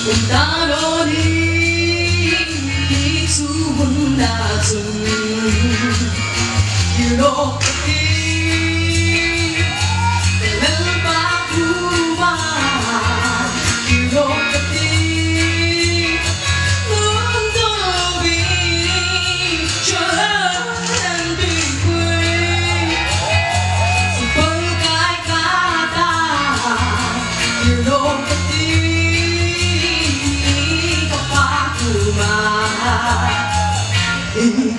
따로니 수분 낮은 유로피 멜바구마 유로피 문도비 저런 뒤quê với cái gata 유로피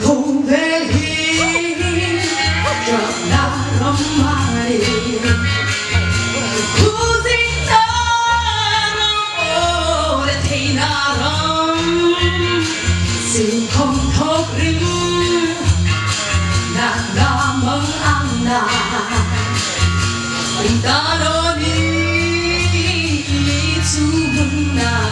không thể hiểu cho 나란 말이 우진처럼 오래 태어나럼 xin không thốt rim nàng đã mong ăn nà mình ta đôi đi xuống na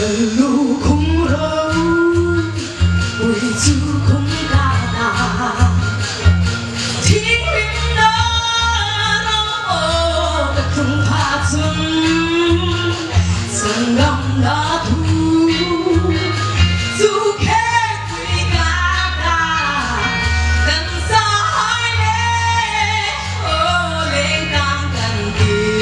lu không rơi ôi chú không là thiên nhiên đó nó đã không tha chân sân lòng đã thu dù khép quy cả ta gần xa hai lệ ô lên tăng gần kỳ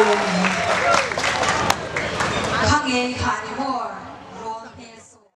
Hallelujah.